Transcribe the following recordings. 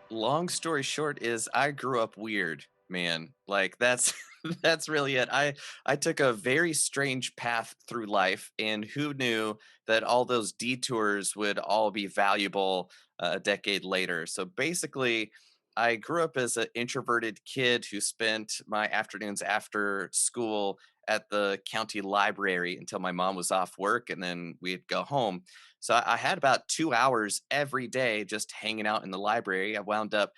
Long story short is I grew up weird, man. Like that's that's really it. I took a very strange path through life, and who knew that all those detours would all be valuable a decade later. So basically, I grew up as an introverted kid who spent my afternoons after school at the county library until my mom was off work, and then we'd go home. So I had about 2 hours every day just hanging out in the library. I wound up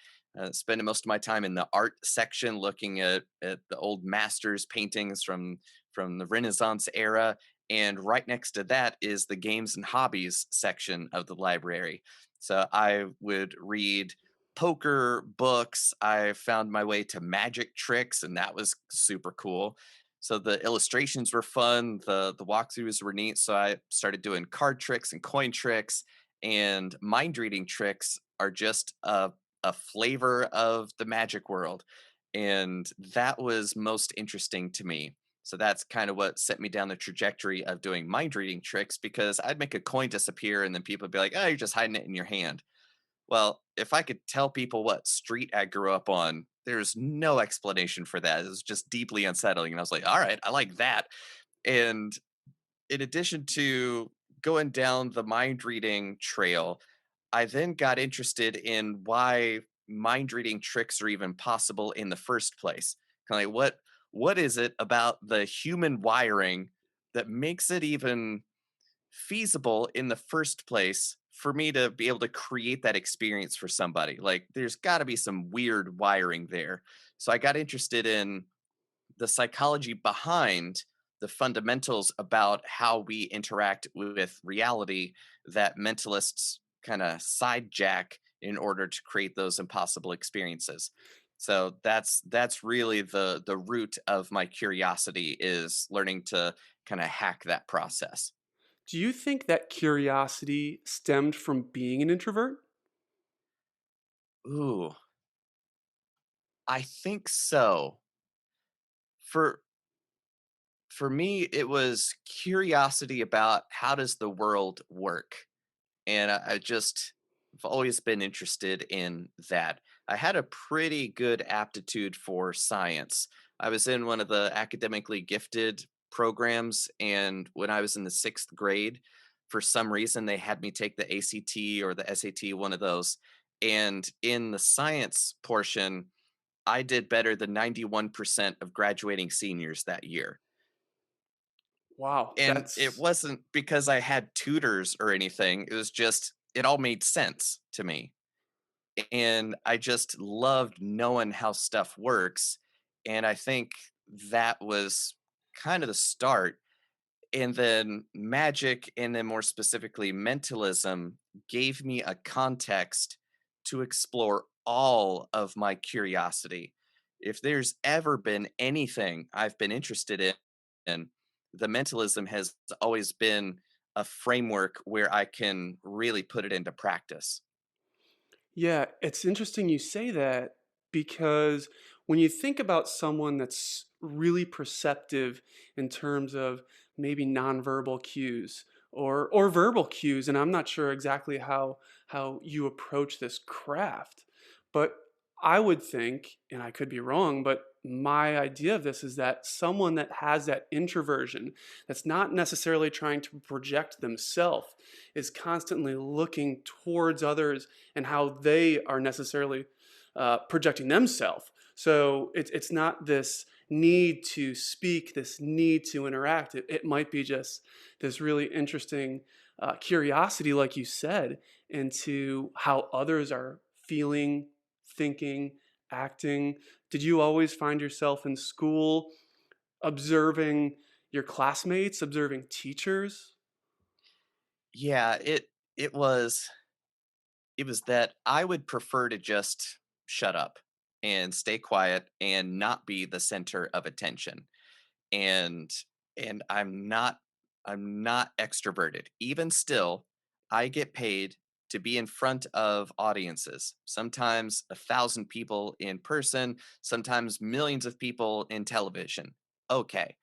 spending most of my time in the art section, looking at the old masters paintings from the Renaissance era. And right next to that is the games and hobbies section of the library. So I would read poker books. I found my way to magic tricks, and that was super cool. So the illustrations were fun, the walkthroughs were neat. So I started doing card tricks and coin tricks, and mind reading tricks are just a flavor of the magic world. And that was most interesting to me. So that's kind of what set me down the trajectory of doing mind reading tricks, because I'd make a coin disappear and then people would be like, "Oh, you're just hiding it in your hand." Well, if I could tell people what street I grew up on, there's no explanation for that. It was just deeply unsettling. And I was like, all right, I like that. And in addition to going down the mind reading trail, I then got interested in why mind reading tricks are even possible in the first place. Kind of like what is it about the human wiring that makes it even feasible in the first place for me to be able to create that experience for somebody? Like there's got to be some weird wiring there. So I got interested in the psychology behind the fundamentals about how we interact with reality that mentalists kind of sidejack in order to create those impossible experiences. So that's really the root of my curiosity, is learning to kind of hack that process. Do you think that curiosity stemmed from being an introvert? Ooh, I think so. For for me, it was curiosity about how does the world work, and I just I've always been interested in that. I had a pretty good aptitude for science. I was in one of the academically gifted programs, and when I was in the sixth grade, for some reason they had me take the ACT or the SAT, one of those. And in the science portion, I did better than 91% of graduating seniors that year. Wow, And it that's wasn't because I had tutors or anything. It was just, it all made sense to me. And I just loved knowing how stuff works. And I think that was kind of the start. And then magic, and then more specifically, mentalism, gave me a context to explore all of my curiosity. If there's ever been anything I've been interested in, the mentalism has always been a framework where I can really put it into practice. yeah, it's interesting you say that because when you think about someone that's really perceptive in terms of maybe nonverbal cues or verbal cues, and I'm not sure exactly how you approach this craft, but I would think, and I could be wrong, but my idea of this is that someone that has that introversion, that's not necessarily trying to project themselves, is constantly looking towards others and how they are necessarily projecting themselves. So it's not this need to speak, this need to interact. It might be just this really interesting curiosity, like you said, into how others are feeling, thinking, acting. Did you always find yourself in school observing your classmates, observing teachers? Yeah, it was that I would prefer to just shut up and stay quiet and not be the center of attention. And I'm not extroverted. Even still, I get paid to be in front of audiences. Sometimes 1,000 people in person, sometimes millions of people in television. Okay.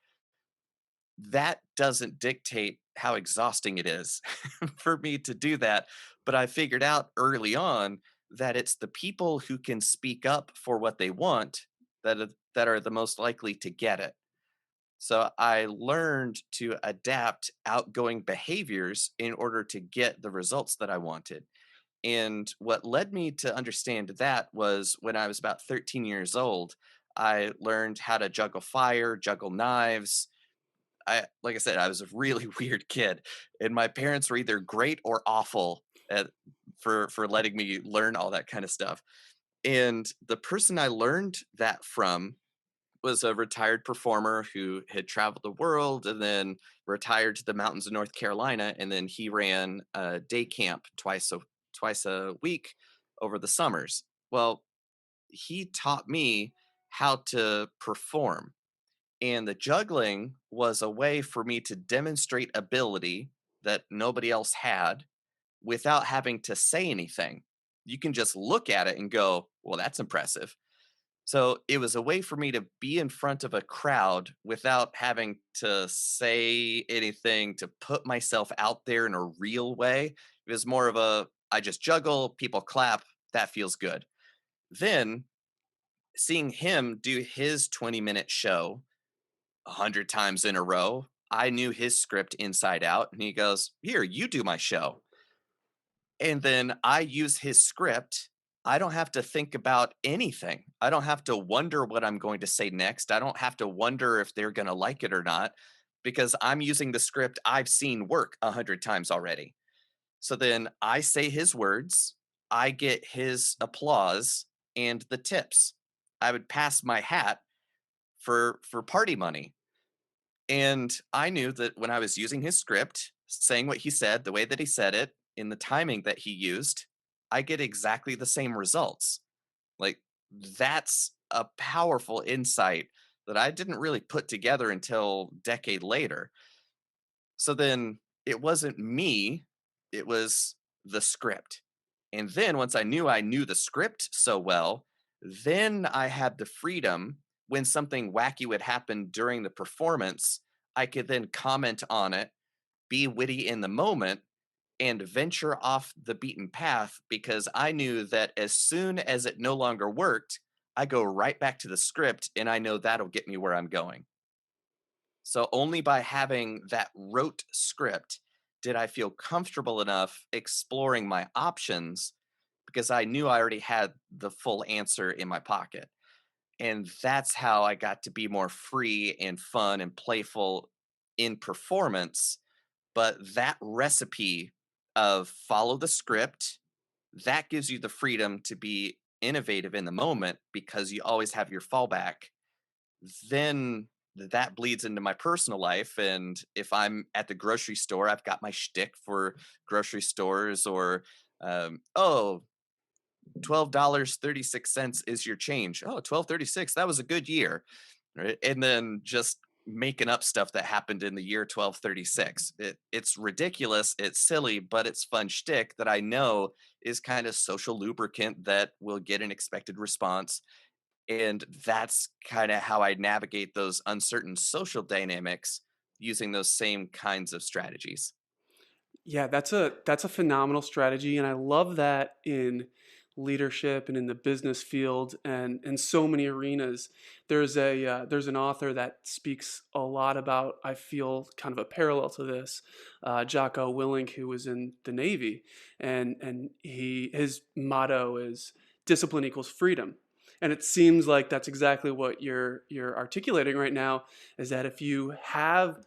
That doesn't dictate how exhausting it is for me to do that. But I figured out early on that it's the people who can speak up for what they want that are the most likely to get it. So I learned to adapt outgoing behaviors in order to get the results that I wanted. And what led me to understand that was when I was about 13 years old, I learned how to juggle fire, juggle knives. Like I said, I was a really weird kid, and my parents were either great or awful at for letting me learn all that kind of stuff. And the person I learned that from was a retired performer who had traveled the world and then retired to the mountains of North Carolina, and then he ran a day camp twice a week over the summers. Well, he taught me how to perform, and the juggling was a way for me to demonstrate ability that nobody else had without having to say anything. You can just look at it and go, "Well, that's impressive." So it was a way for me to be in front of a crowd without having to say anything to put myself out there in a real way. It was more of a I just juggle, people clap, that feels good. Then seeing him do his 20-minute show 100 times in a row, I knew his script inside out. And he goes, "Here, you do my show." And then I use his script. I don't have to think about anything. I don't have to wonder what I'm going to say next. I don't have to wonder if they're going to like it or not because I'm using the script I've seen work 100 times already. So then I say his words, I get his applause and the tips. I would pass my hat for party money. And I knew that when I was using his script, saying what he said, the way that he said it, in the timing that he used, I get exactly the same results. Like, that's a powerful insight that I didn't really put together until decade later. So then it wasn't me, it was the script. And then once I knew the script so well, then I had the freedom when something wacky would happen during the performance, I could then comment on it, be witty in the moment, and venture off the beaten path because I knew that as soon as it no longer worked, I go right back to the script and I know that'll get me where I'm going. So only by having that rote script did I feel comfortable enough exploring my options because I knew I already had the full answer in my pocket. And that's how I got to be more free and fun and playful in performance. But that recipe of follow the script, that gives you the freedom to be innovative in the moment because you always have your fallback. Then that bleeds into my personal life. And if I'm at the grocery store, I've got my shtick for grocery stores or, oh, $12.36 is your change. Oh, 12.36. That was a good year. Right. And then just making up stuff that happened in the year 1236. It's ridiculous. It's silly, but it's fun shtick that I know is kind of social lubricant that will get an expected response. And that's kind of how I navigate those uncertain social dynamics using those same kinds of strategies. Yeah, that's a phenomenal strategy, and I love that in leadership and in the business field and in so many arenas. There's an author that speaks a lot about, I feel, kind of a parallel to this, Jocko Willink, who was in the Navy, and his motto is discipline equals freedom. And it seems like that's exactly what you're articulating right now, is that if you have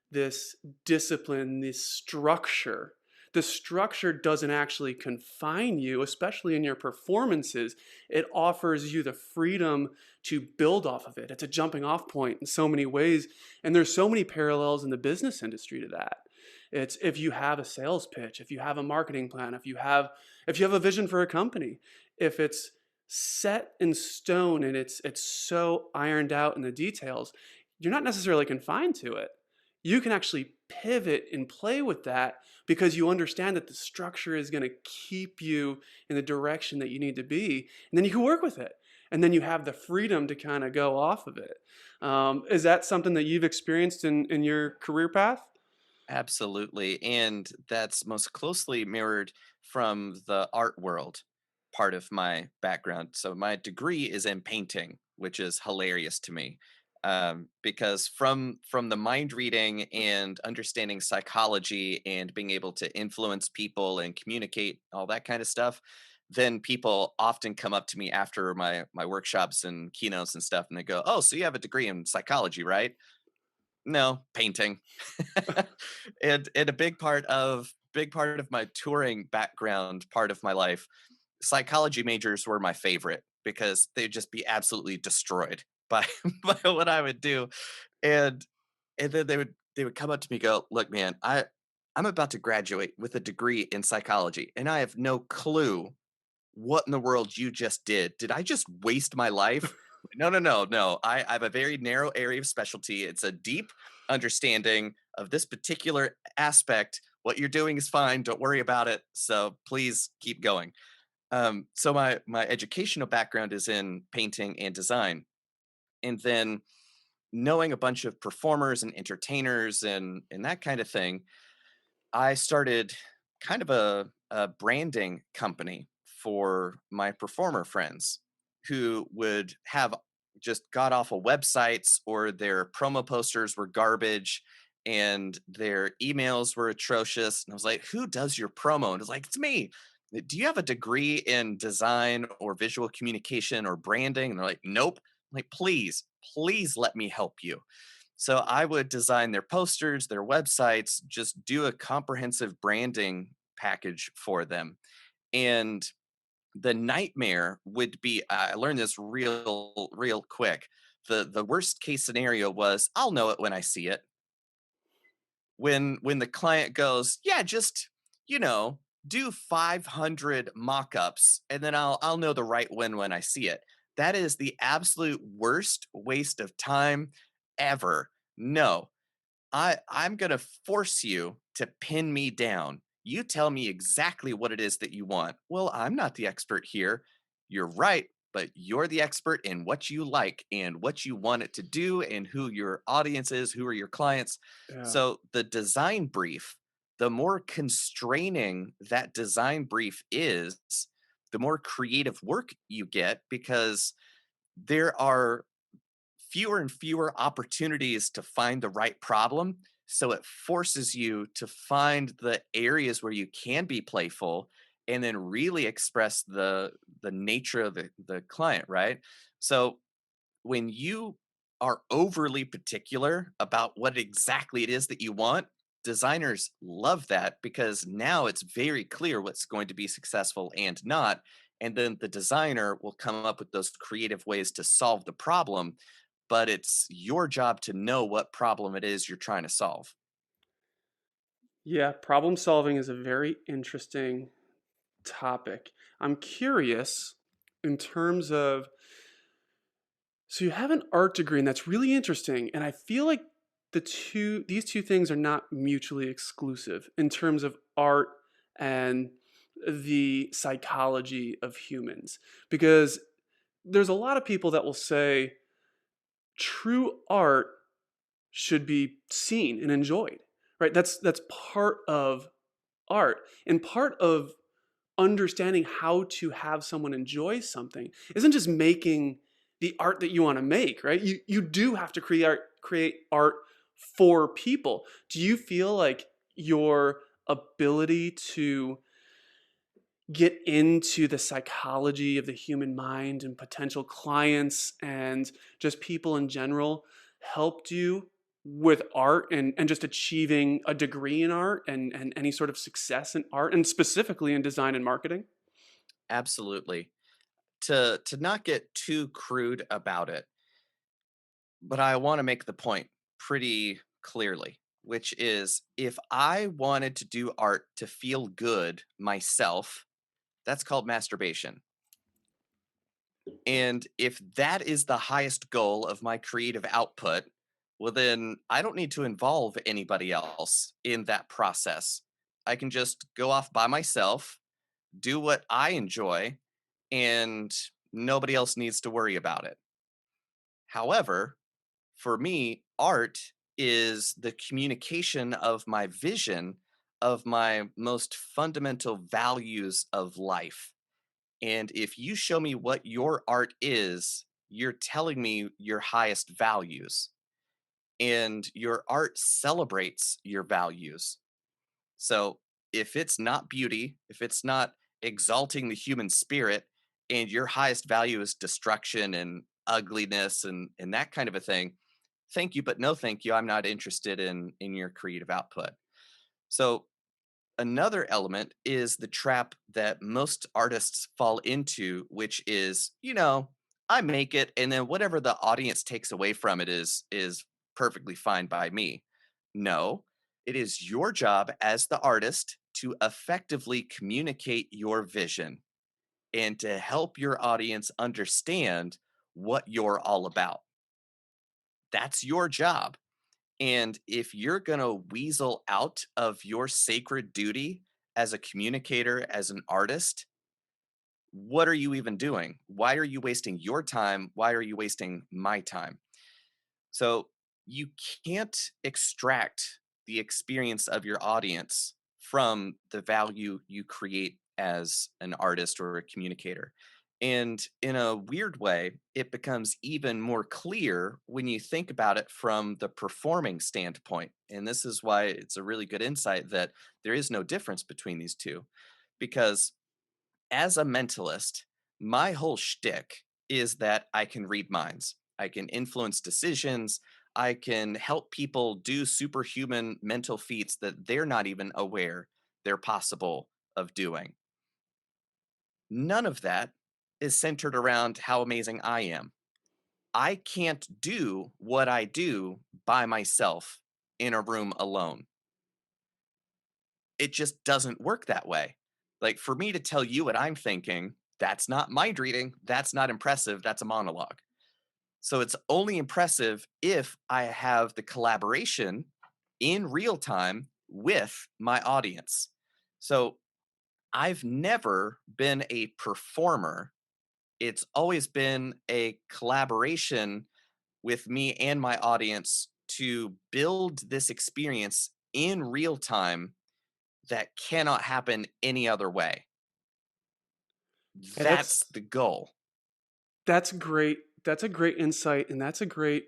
this discipline, this structure. The structure doesn't actually confine you, especially in your performances. It offers you the freedom to build off of it. It's a jumping off point in so many ways. And there's so many parallels in the business industry to that. It's if you have a sales pitch, if you have a marketing plan, if you have a vision for a company, if it's set in stone and it's so ironed out in the details, you're not necessarily confined to it. You can actually pivot and play with that because you understand that the structure is going to keep you in the direction that you need to be. And then you can work with it. And then you have the freedom to kind of go off of it. Is that something that you've experienced in your career path? Absolutely. And that's most closely mirrored from the art world part of my background. So my degree is in painting, which is hilarious to me. Because from the mind reading and understanding psychology and being able to influence people and communicate all that kind of stuff, then people often come up to me after my workshops and keynotes and stuff, and they go, "Oh, so you have a degree in psychology, right?" No, painting. And a big part of my touring background, part of my life, psychology majors were my favorite because they'd just be absolutely destroyed by by what I would do. And and then they would come up to me and go, "Look, man, I'm about to graduate with a degree in psychology, and I have no clue what in the world you just did. Did I just waste my life?" No, no, no, no. I have a very narrow area of specialty. It's a deep understanding of this particular aspect. What you're doing is fine. Don't worry about it. So please keep going. So my educational background is in painting and design, and then knowing a bunch of performers and entertainers and that kind of thing, I started kind of a branding company for my performer friends who would have just god awful websites, or their promo posters were garbage and their emails were atrocious. And I was like, "Who does your promo?" And it's like, "It's me." "Do you have a degree in design or visual communication or branding?" And they're like, "Nope." I'm like, "Please, please let me help you." So I would design their posters, their websites, just do a comprehensive branding package for them. And the nightmare would be, I learned this real quick. The worst case scenario was, I'll know it when I see it. When the client goes, "Yeah, just, you know, do 500 mock-ups and then I'll know the right one when I see it." That is the absolute worst waste of time ever. No, I'm gonna force you to pin me down. You tell me exactly what it is that you want. "Well, I'm not the expert here." "You're right, but you're the expert in what you like and what you want it to do and who your audience is, who are your clients." Yeah. So the design brief, the more constraining that design brief is, the more creative work you get, because there are fewer and fewer opportunities to find the right problem. So it forces you to find the areas where you can be playful and then really express the nature of the client, right? So when you are overly particular about what exactly it is that you want, designers love that because now it's very clear what's going to be successful and not. And then the designer will come up with those creative ways to solve the problem, but it's your job to know what problem it is you're trying to solve. Yeah, problem solving is a very interesting topic. I'm curious in terms of, so you have an art degree and that's really interesting, and I feel like these two things are not mutually exclusive in terms of art and the psychology of humans, because there's a lot of people that will say true art should be seen and enjoyed, right? That's part of art, and part of understanding how to have someone enjoy something isn't just making the art that you want to make, right? You do have to create art for people. Do you feel like your ability to get into the psychology of the human mind and potential clients and just people in general helped you with art and just achieving a degree in art and any sort of success in art and specifically in design and marketing? Absolutely. To not get too crude about it, but I want to make the point pretty clearly, which is, if I wanted to do art to feel good myself, that's called masturbation. And if that is the highest goal of my creative output, well, then I don't need to involve anybody else in that process. I can just go off by myself, do what I enjoy, and nobody else needs to worry about it. However, for me, art is the communication of my vision of my most fundamental values of life. And if you show me what your art is, you're telling me your highest values. And your art celebrates your values. So if it's not beauty, if it's not exalting the human spirit, and your highest value is destruction and ugliness and that kind of a thing, thank you, but no thank you. I'm not interested in your creative output. So another element is the trap that most artists fall into, which is, I make it and then whatever the audience takes away from it is perfectly fine by me. No, it is your job as the artist to effectively communicate your vision and to help your audience understand what you're all about. That's your job. And if you're going to weasel out of your sacred duty as a communicator, as an artist, what are you even doing? Why are you wasting your time? Why are you wasting my time? So you can't extract the experience of your audience from the value you create as an artist or a communicator. And in a weird way, it becomes even more clear when you think about it from the performing standpoint. And this is why it's a really good insight that there is no difference between these two. Because as a mentalist, my whole shtick is that I can read minds. I can influence decisions. I can help people do superhuman mental feats that they're not even aware they're possible of doing. None of that is centered around how amazing I am. I can't do what I do by myself in a room alone. It just doesn't work that way. Like for me to tell you what I'm thinking, that's not mind reading. That's not impressive. That's a monologue. So it's only impressive if I have the collaboration in real time with my audience. So I've never been a performer. It's always been a collaboration with me and my audience to build this experience in real time that cannot happen any other way. Yeah, That's the goal. that's great. That's a great insight, and it's a great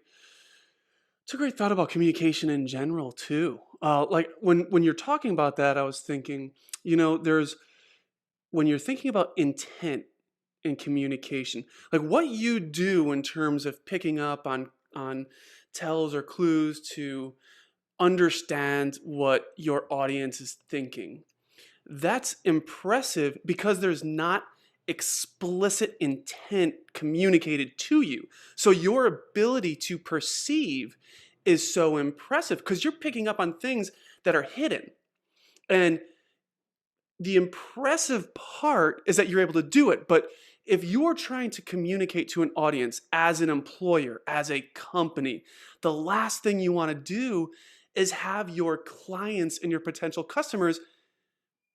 thought about communication in general too. Like when you're talking about that, I was thinking, there's when you're thinking about intent in communication, like what you do in terms of picking up on tells or clues to understand what your audience is thinking. That's impressive because there's not explicit intent communicated to you. So your ability to perceive is so impressive because you're picking up on things that are hidden. And the impressive part is that you're able to do it. But if you're trying to communicate to an audience as an employer, as a company, the last thing you want to do is have your clients and your potential customers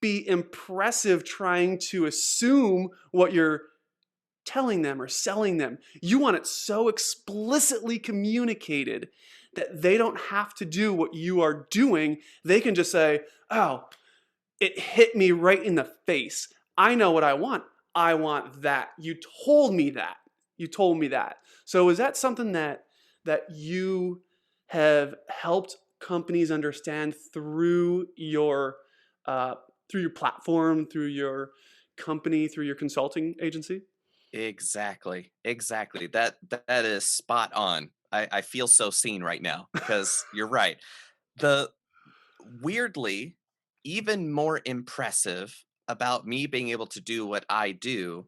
be impressive trying to assume what you're telling them or selling them. You want it so explicitly communicated that they don't have to do what you are doing. They can just say, oh, it hit me right in the face. I know what I want. I want that. You told me that. You told me that. So is that something that you have helped companies understand uh, through your platform, through your company, through your consulting agency? Exactly. Exactly. That is spot on. I feel so seen right now because you're right. The weirdly even more impressive about me being able to do what I do,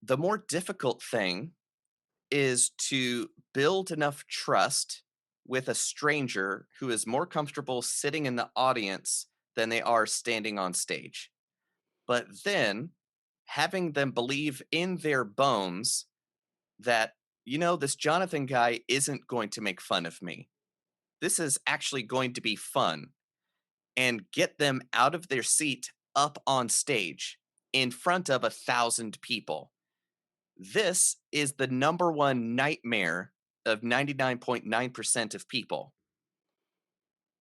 the more difficult thing is to build enough trust with a stranger who is more comfortable sitting in the audience than they are standing on stage. But then having them believe in their bones that, this Jonathan guy isn't going to make fun of me. This is actually going to be fun and get them out of their seat up on stage in front of 1,000 people. This is the number one nightmare of 99.9% of people.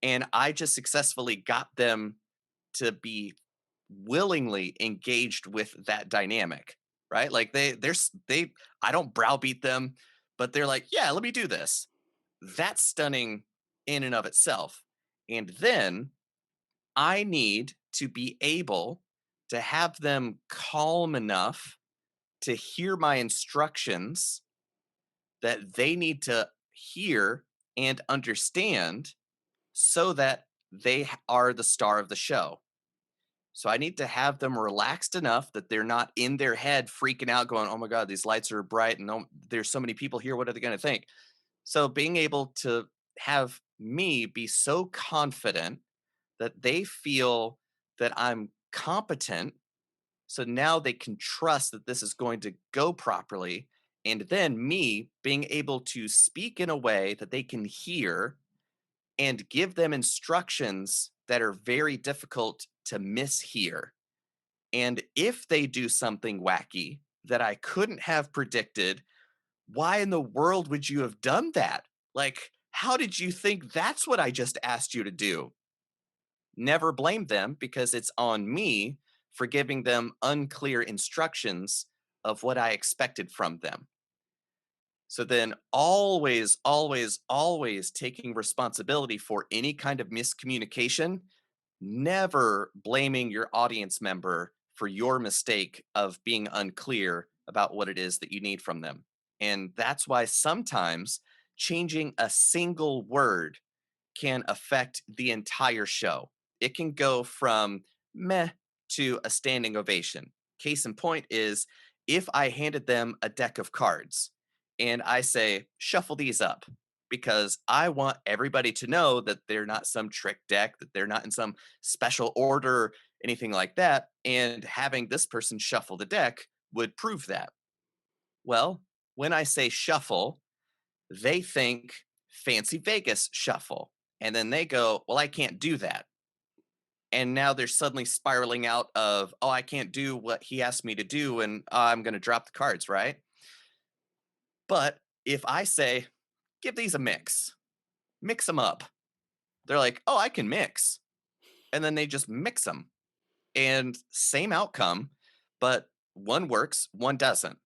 And I just successfully got them to be willingly engaged with that dynamic, right? Like they I don't browbeat them, but they're like, "Yeah, let me do this." That's stunning in and of itself. And then I need to be able to have them calm enough to hear my instructions that they need to hear and understand so that are the star of the show. So I need to have them relaxed enough that they're not in their head freaking out, going, "Oh my God, these lights are bright and oh, there's so many people here. What are they going to think?" So being able to have me be so confident that they feel that I'm competent. So now they can trust that this is going to go properly. And then me being able to speak in a way that they can hear and give them instructions that are very difficult to mishear. And if they do something wacky that I couldn't have predicted, why in the world would you have done that? Like, how did you think that's what I just asked you to do? Never blame them because it's on me for giving them unclear instructions of what I expected from them. So then always, always, always taking responsibility for any kind of miscommunication, never blaming your audience member for your mistake of being unclear about what it is that you need from them. And that's why sometimes changing a single word can affect the entire show. It can go from meh to a standing ovation. Case in point is if I handed them a deck of cards and I say, shuffle these up because I want everybody to know that they're not some trick deck, that they're not in some special order, anything like that. And having this person shuffle the deck would prove that. Well, when I say shuffle, they think fancy Vegas shuffle. And then they go, well, I can't do that. And now they're suddenly spiraling out of, oh, I can't do what he asked me to do. And I'm going to drop the cards, right? But if I say, give these a mix them up, they're like, oh, I can mix. And then they just mix them. And same outcome, but one works, one doesn't.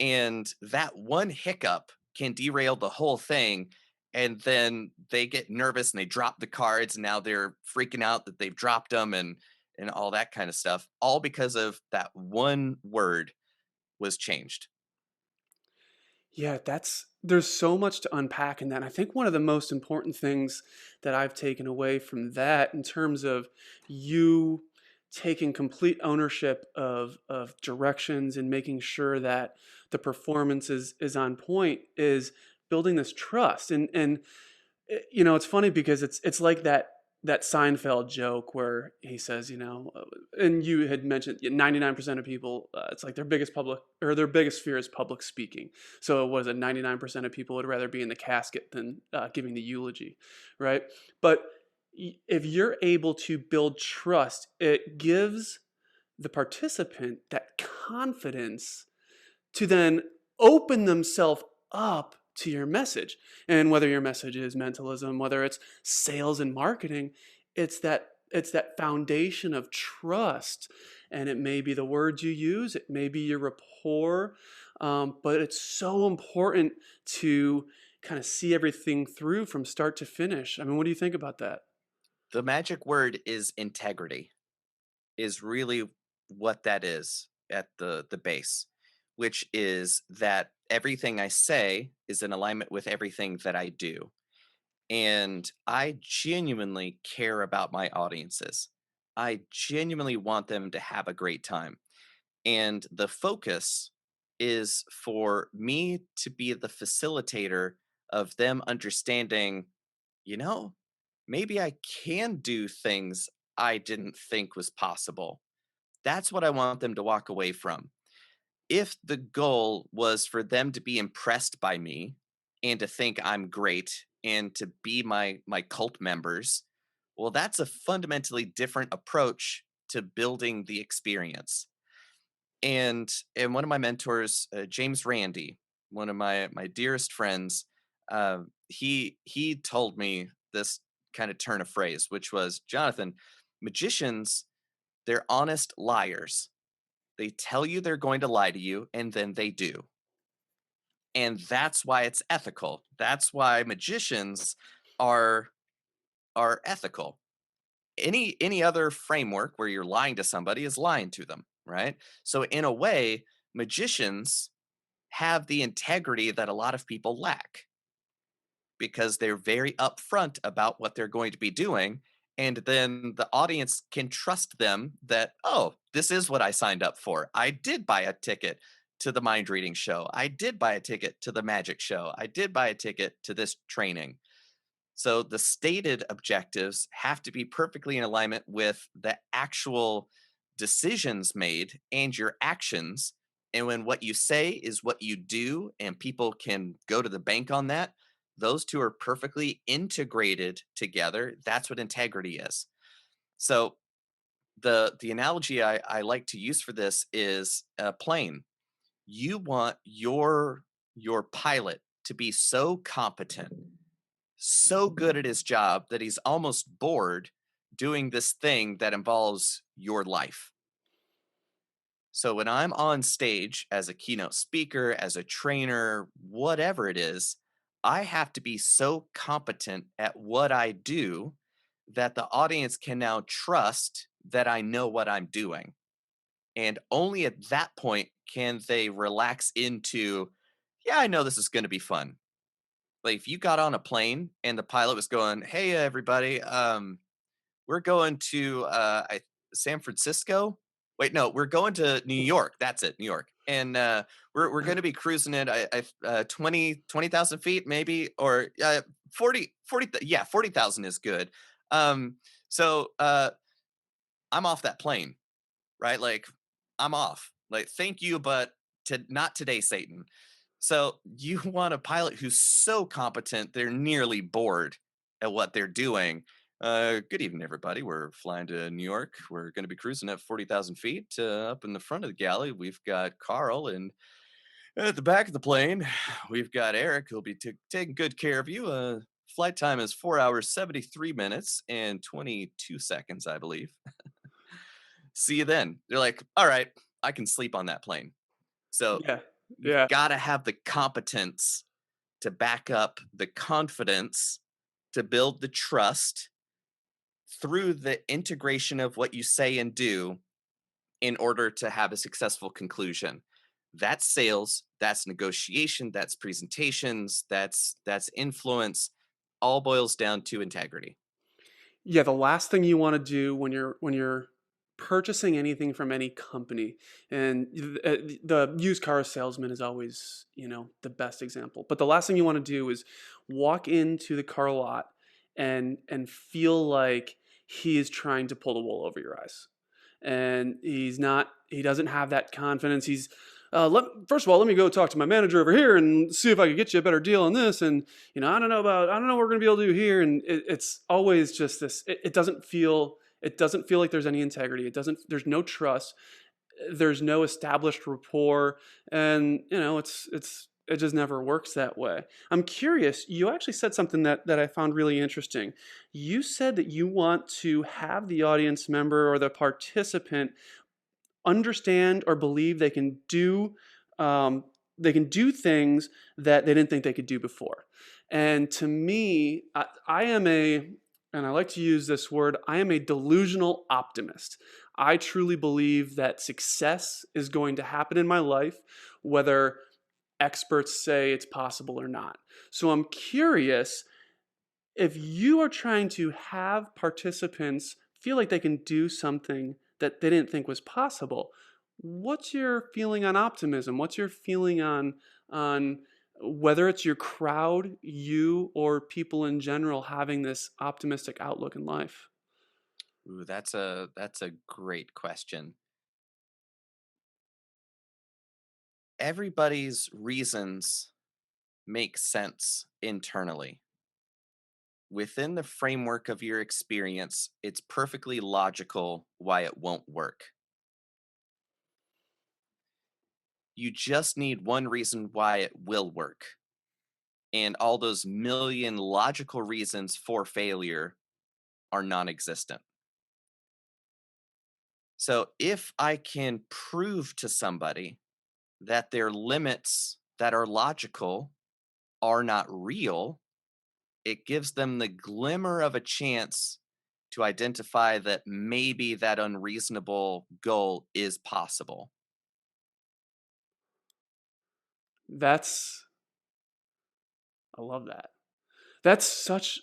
And that one hiccup can derail the whole thing. And then they get nervous and they drop the cards. And now they're freaking out that they've dropped them and all that kind of stuff, all because of that one word was changed. Yeah, there's so much to unpack in that. And I think one of the most important things that I've taken away from that in terms of you taking complete ownership of directions and making sure that the performance is on point is building this trust. It's funny because it's like that Seinfeld joke where he says, and you had mentioned 99% of people, it's like their biggest fear is public speaking. So it was 99% of people would rather be in the casket than giving the eulogy, right? But if you're able to build trust, it gives the participant that confidence to then open themselves up to your message. And whether your message is mentalism, whether it's sales and marketing, it's that foundation of trust. And it may be the words you use, it may be your rapport, but it's so important to kind of see everything through from start to finish. I mean, what do you think about that? The magic word is integrity, is really what that is at the base, which is that everything I say is in alignment with everything that I do. And I genuinely care about my audiences. I genuinely want them to have a great time. And the focus is for me to be the facilitator of them understanding, you know, maybe I can do things I didn't think was possible. That's what I want them to walk away from. If the goal was for them to be impressed by me and to think I'm great and to be my cult members, well, that's a fundamentally different approach to building the experience. And one of my mentors, James Randi, one of my dearest friends, He told me this kind of turn of phrase, which was, Jonathan, magicians, they're honest liars. They tell you they're going to lie to you, and then they do. And that's why it's ethical. That's why magicians are are ethical. Any other framework where you're lying to somebody is lying to them, right? So in a way, magicians have the integrity that a lot of people lack because they're very upfront about what they're going to be doing. And then the audience can trust them that, oh, this is what I signed up for. I did buy a ticket to the mind reading show. I did buy a ticket to the magic show. I did buy a ticket to this training. So the stated objectives have to be perfectly in alignment with the actual decisions made and your actions. And when what you say is what you do, and people can go to the bank on that, those two are perfectly integrated together. That's what integrity is. So the analogy I like to use for this is a plane. You want your pilot to be so competent, so good at his job that he's almost bored doing this thing that involves your life. So when I'm on stage as a keynote speaker, as a trainer, whatever it is, I have to be so competent at what I do that the audience can now trust that I know what I'm doing. And only at that point can they relax into, yeah, I know this is going to be fun. Like if you got on a plane and the pilot was going, "Hey everybody, we're going to San Francisco. Wait, no, we're going to New York. That's it, New York. And we're going to be cruising at 20,000 feet, maybe, or 40. Yeah, 40,000 is good. Um, so I'm off that plane, right? Like I'm off. Like thank you, but not today, Satan. So you want a pilot who's so competent they're nearly bored at what they're doing. Good evening, everybody. We're flying to New York. We're going to be cruising at 40,000 feet. Up in the front of the galley, we've got Carl, and at the back of the plane, we've got Eric, who'll be taking good care of you. Flight time is 4 hours, 73 minutes, and 22 seconds, I believe. See you then. They're like, all right, I can sleep on that plane. So Yeah. you've Yeah. got to have the competence to back up the confidence to build the trust through the integration of what you say and do in order to have a successful conclusion. That's sales, that's negotiation, that's presentations, that's influence. All boils down to integrity. Yeah, the last thing you wanna do when you're purchasing anything from any company, and the used car salesman is always, the best example, but the last thing you wanna do is walk into the car lot and feel like he is trying to pull the wool over your eyes. And he doesn't have that confidence. First of all, let me go talk to my manager over here and see if I can get you a better deal on this. And I don't know what we're gonna be able to do here. And it's always just this. It doesn't feel like there's any integrity. There's no trust. There's no established rapport, and it just never works that way. I'm curious. You actually said something that I found really interesting. You said that you want to have the audience member or the participant understand or believe um, they can do things that they didn't think they could do before. And to me, I am and I like to use this word, I am a delusional optimist. I truly believe that success is going to happen in my life, whether experts say it's possible or not. So I'm curious, if you are trying to have participants feel like they can do something that they didn't think was possible, what's your feeling on optimism? What's your feeling on whether it's your crowd, you, or people in general having this optimistic outlook in life? Ooh, that's a great question. Everybody's reasons make sense internally. Within the framework of your experience, it's perfectly logical why it won't work. You just need one reason why it will work. and all those million logical reasons for failure are non-existent. So if I can prove to somebody that their limits that are logical are not real, it gives them the glimmer of a chance to identify that maybe that unreasonable goal is possible. That's I love that. That's such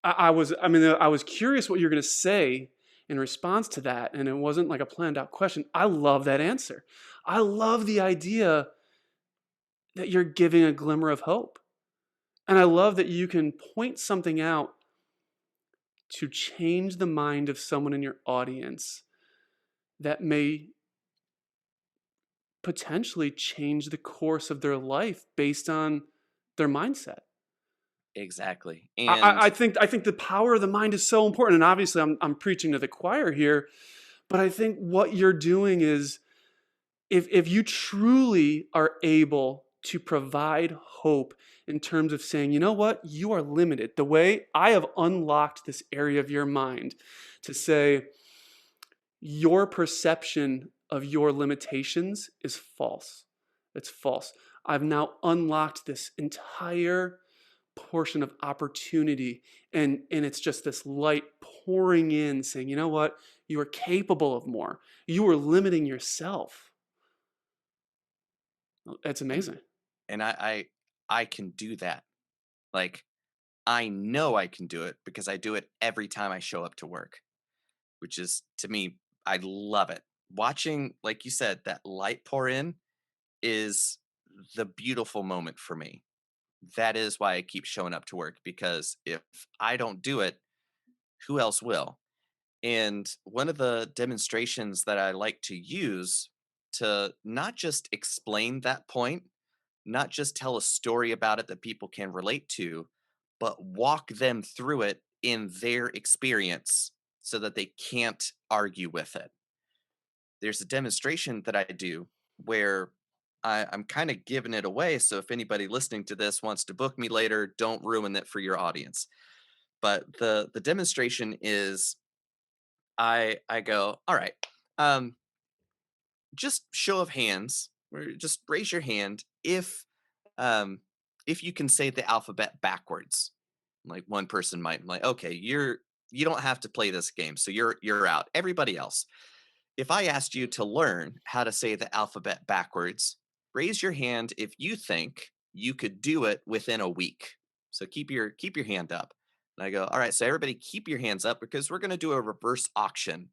I was curious what you're gonna say in response to that, and it wasn't like a planned out question. I love that answer. I love the idea that you're giving a glimmer of hope. And I love that you can point something out to change the mind of someone in your audience that may potentially change the course of their life based on their mindset. Exactly. I, And I think the power of the mind is so important. And obviously, I'm preaching to the choir here, but I think what you're doing is if you truly are able to provide hope in terms of saying, you know what, you are limited. The way I have unlocked this area of your mind to say your perception of your limitations is false. It's false. I've now unlocked this entire portion of opportunity, and it's just this light pouring in saying, you know what, you are capable of more. You are limiting yourself. It's and amazing. and I can do that. Like, I know I can do it because I do it every time I show up to work, which is, to me, I love it. Watching, like you said, that light pour in is the beautiful moment for me. That is why I keep showing up to work, because if I don't do it, who else will? And one of the demonstrations that I like to use to not just explain that point, not just tell a story about it that people can relate to, but walk them through it in their experience so that they can't argue with it. There's a demonstration that I do where I'm kind of giving it away. So if anybody listening to this wants to book me later, don't ruin it for your audience. But the demonstration is, I go, all right, um, just show of hands, or just raise your hand um if you can say the alphabet backwards. Like one person might, like, okay, you don't have to play this game, so you're out. Everybody else, if I asked you to learn how to say the alphabet backwards, raise your hand if you think you could do it within a week. So keep your hand up. And I go, all right, so everybody keep your hands up because we're going to do a reverse auction.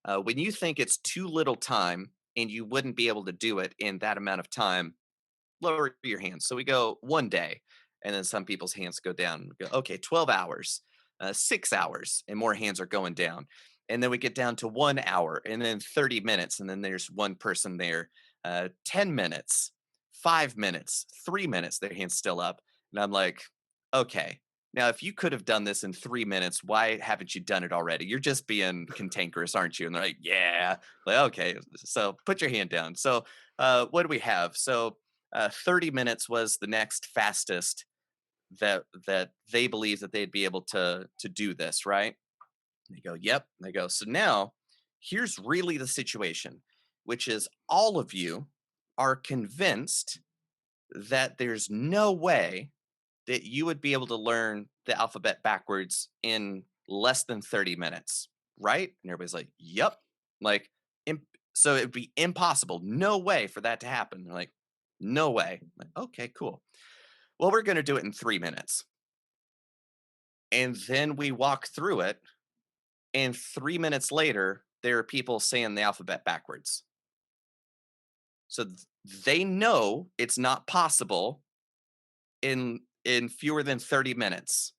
When you think it's too little time and you wouldn't be able to do it in that amount of time, lower your hands. So we go 1 day, and then some people's hands go down. We go, okay, 12 hours, 6 hours, and more hands are going down. And then we get down to 1 hour, and then 30 minutes, and then there's one person there, 10 minutes, 5 minutes, 3 minutes, their hand's still up. And I'm like, okay, now if you could have done this in 3 minutes, why haven't you done it already? You're just being cantankerous, aren't you? And they're like, yeah. Like, okay, so put your hand down. So what do we have? So 30 minutes was the next fastest that they believe that they'd be able to do this, right? And they go, yep. And they go, so now here's really the situation, which is all of you are convinced that there's no way that you would be able to learn the alphabet backwards in less than 30 minutes, right? And everybody's like, yep. Like, so it'd be impossible. No way for that to happen. They're like, no way. I'm like, okay, cool. Well, we're going to do it in 3 minutes. And then we walk through it. And 3 minutes later, there are people saying the alphabet backwards. So they know it's not possible in fewer than 30 minutes.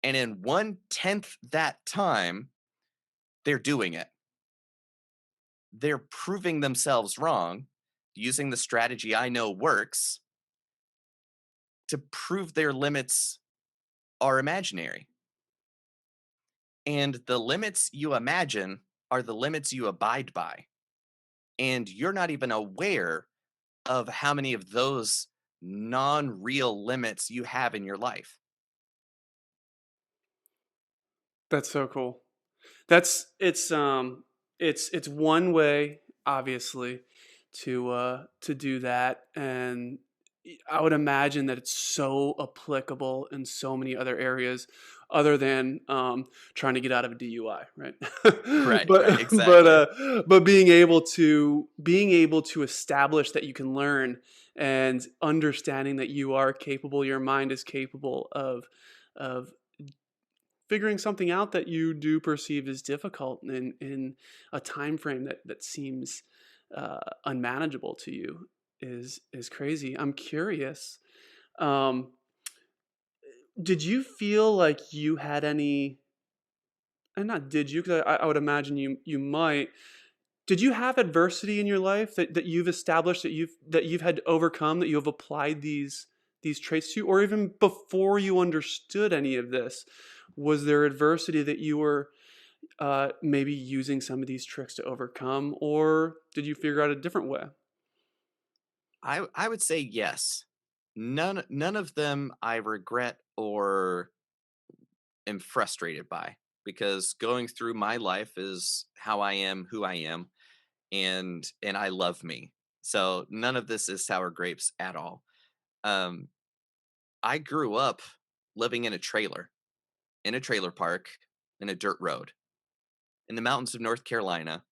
And in 1/10 that time, they're doing it. They're proving themselves wrong using the strategy I know works to prove their limits are imaginary. And the limits you imagine are the limits you abide by. And you're not even aware of how many of those non-real limits you have in your life. That's so cool. That's it's one way, obviously, to do that, and I would imagine that it's so applicable in so many other areas other than, trying to get out of a DUI, right? Right, right, But, exactly. but being able to establish that you can learn and understanding that you are capable, your mind is capable of figuring something out that you do perceive as difficult in a time frame that seems unmanageable to you is crazy. I'm curious. Um, did you feel like you had any? And not did you? Because I would imagine you might. Did you have adversity in your life that you've established that you've had to overcome that you have applied these traits to, or even before you understood any of this, was there adversity that you were maybe using some of these tricks to overcome, or did you figure out a different way? I would say yes. None of them I regret or am frustrated by, because going through my life is how I am, who I am, and I love me. So none of this is sour grapes at all. Um, I grew up living in a trailer park, in a dirt road, in the mountains of North Carolina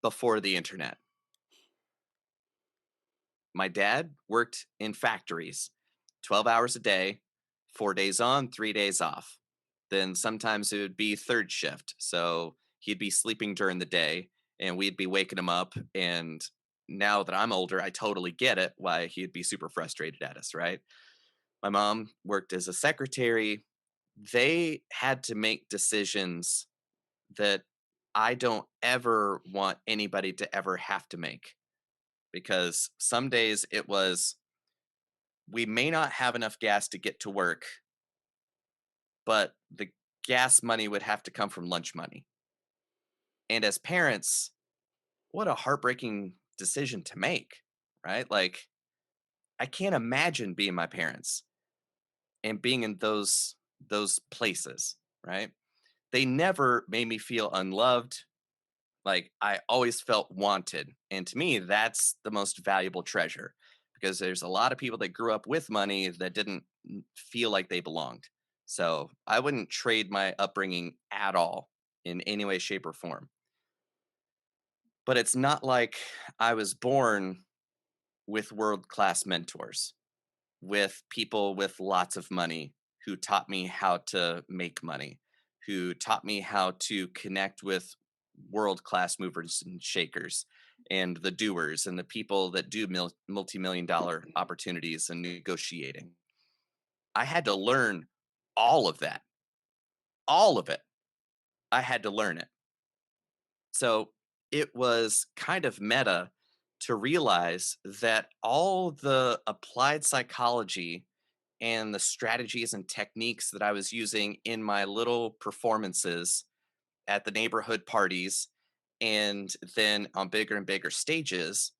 before the internet. My dad worked in factories, 12 hours a day, 4 days on, 3 days off. Then sometimes it would be third shift. So he'd be sleeping during the day and we'd be waking him up. And now that I'm older, I totally get it why he'd be super frustrated at us, right? My mom worked as a secretary. They had to make decisions that I don't ever want anybody to ever have to make, because some days it was, we may not have enough gas to get to work, but the gas money would have to come from lunch money. And as parents, what a heartbreaking decision to make, right? Like, I can't imagine being my parents and being in those places, right? They never made me feel unloved. Like, I always felt wanted. And to me, that's the most valuable treasure, because there's a lot of people that grew up with money that didn't feel like they belonged. So I wouldn't trade my upbringing at all in any way, shape, or form. But it's not like I was born with world class mentors, with people with lots of money who taught me how to make money, who taught me how to connect with world class movers and shakers and the doers and the people that do multi-million dollar opportunities and negotiating. I had to learn all of that, all of it. I had to learn it. So it was kind of meta to realize that all the applied psychology and the strategies and techniques that I was using in my little performances at the neighborhood parties and then on bigger and bigger stages,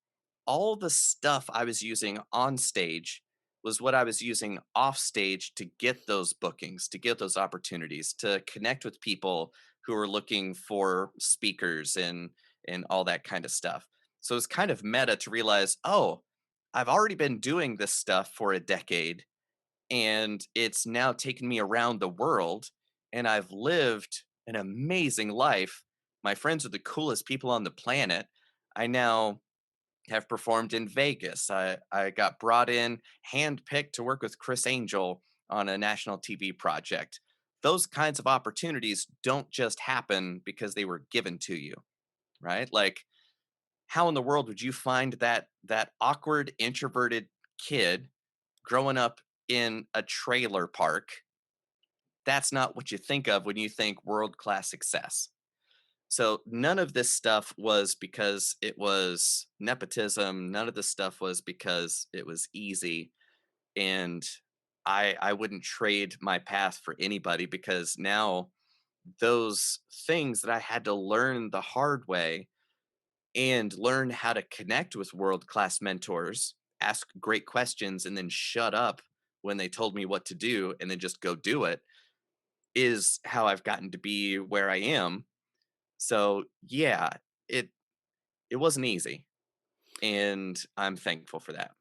all the stuff I was using on stage was what I was using off stage to get those bookings, to get those opportunities, to connect with people who are looking for speakers and all that kind of stuff. So it's kind of meta to realize, oh, I've already been doing this stuff for a decade and it's now taken me around the world and I've lived an amazing life. My friends are the coolest people on the planet. I now have performed in Vegas. I got brought in, handpicked to work with Chris Angel on a national TV project. Those kinds of opportunities don't just happen because they were given to you, right? Like, how in the world would you find that awkward introverted kid growing up in a trailer park? That's not what you think of when you think world class success. So none of this stuff was because it was nepotism. None of this stuff was because it was easy. And I wouldn't trade my path for anybody, because now those things that I had to learn the hard way and learn how to connect with world class mentors ask great questions and then shut up when they told me what to do and then just go do it is how I've gotten to be where I am. So, yeah, it it wasn't easy, and I'm thankful for that.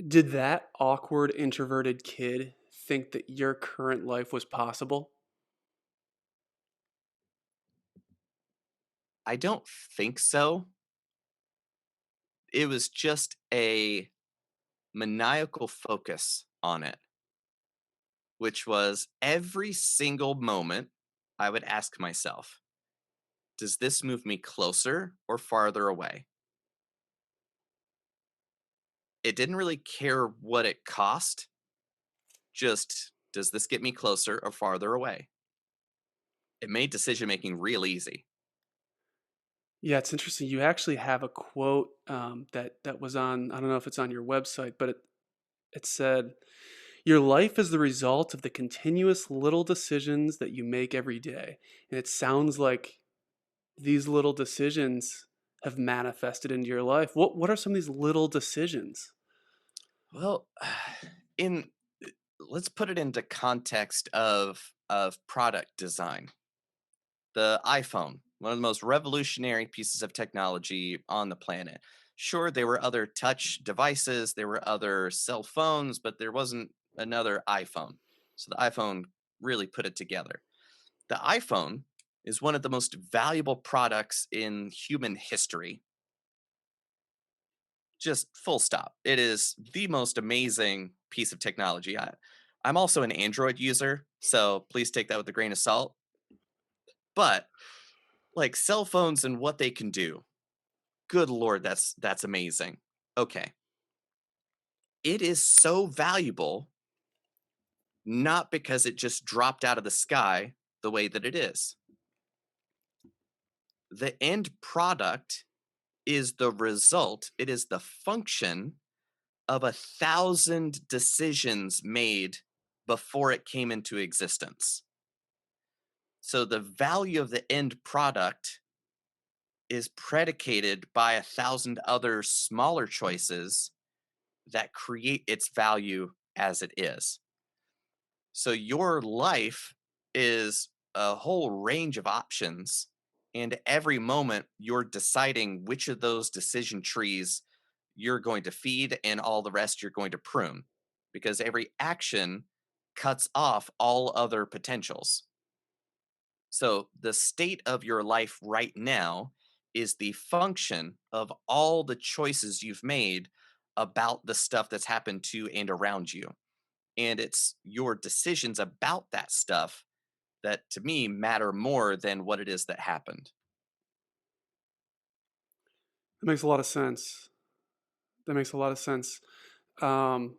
Did that awkward introverted kid think that your current life was possible? I don't think so. It was just a maniacal focus on it, which was every single moment I would ask myself, does this move me closer or farther away? It didn't really care what it cost, just does this get me closer or farther away? It made decision making real easy. Yeah, it's interesting. You actually have a quote that was on. I don't know if it's on your website, but it said, "Your life is the result of the continuous little decisions that you make every day." And it sounds like these little decisions have manifested into your life. What are some of these little decisions? Well, in let's put it into context of product design. The iPhone, one of the most revolutionary pieces of technology on the planet. Sure, there were other touch devices, there were other cell phones, but there wasn't another iPhone. So the iPhone really put it together. The iPhone is one of the most valuable products in human history. Just full stop. It is the most amazing piece of technology. I'm also an Android user, so please take that with a grain of salt. But like cell phones and what they can do, good lord, that's amazing. Okay. It is so valuable not because it just dropped out of the sky the way that it is. The end product is the result, it is the function of 1,000 decisions made before it came into existence. So the value of the end product is predicated by 1,000 other smaller choices that create its value as it is. So your life is a whole range of options. And every moment you're deciding which of those decision trees you're going to feed and all the rest you're going to prune because every action cuts off all other potentials. So the state of your life right now is the function of all the choices you've made about the stuff that's happened to and around you. And it's your decisions about that stuff that to me matter more than what it is that happened. That makes a lot of sense. That makes a lot of sense. Um,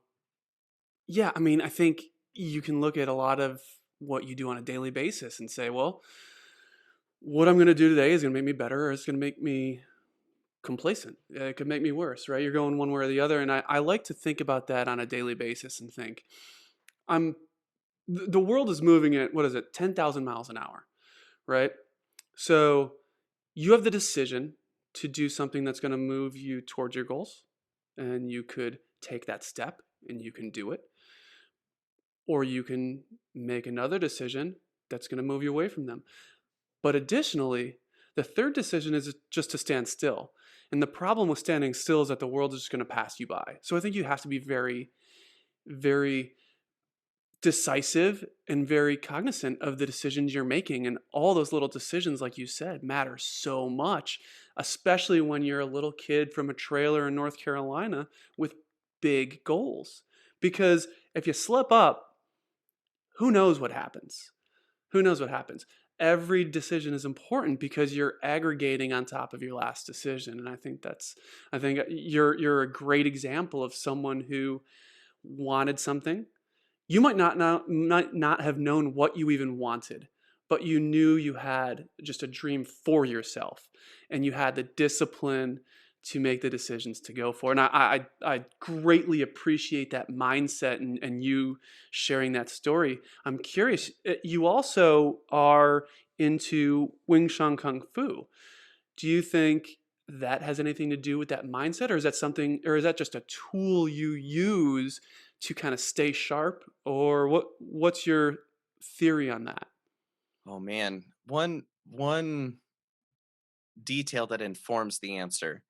yeah, I mean, I think you can look at a lot of what you do on a daily basis and say, well, what I'm going to do today is going to make me better or it's going to make me complacent. It could make me worse, right? You're going one way or the other. And I like to think about that on a daily basis and think, I'm the world is moving at, what is it, 10,000 miles an hour, right? So you have the decision to do something that's going to move you towards your goals. And you could take that step and you can do it. Or you can make another decision that's going to move you away from them. But additionally, the third decision is just to stand still. And the problem with standing still is that the world is just going to pass you by. So I think you have to be very, very decisive and very cognizant of the decisions you're making. And all those little decisions, like you said, matter so much, especially when you're a little kid from a trailer in North Carolina with big goals. Because if you slip up, who knows what happens? Who knows what happens? Every decision is important because you're aggregating on top of your last decision. And I think you're a great example of someone who wanted something. You might not have known what you even wanted, but you knew you had just a dream for yourself, and you had the discipline to make the decisions to go for. And I greatly appreciate that mindset and you sharing that story. I'm curious. You also are into Wing Chun Kung Fu. Do you think that has anything to do with that mindset, or is that something, or is that just a tool you use to kind of stay sharp, or what's your theory on that? Oh man, one detail that informs the answer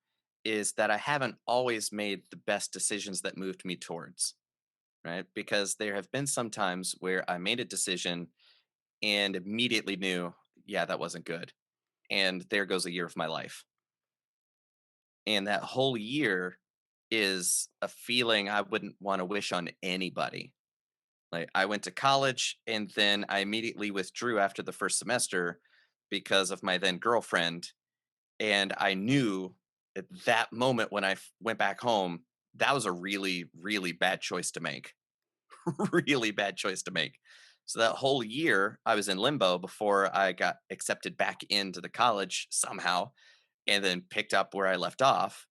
is that I haven't always made the best decisions that moved me towards, right? Because there have been some times where I made a decision and immediately knew, yeah, that wasn't good. And there goes a year of my life. And that whole year is a feeling I wouldn't want to wish on anybody. Like, I went to college and then I immediately withdrew after the first semester because of my then girlfriend. And I knew at that moment when went back home, that was a really, really bad choice to make. Really bad choice to make. So that whole year, I was in limbo before I got accepted back into the college somehow and then picked up where I left off.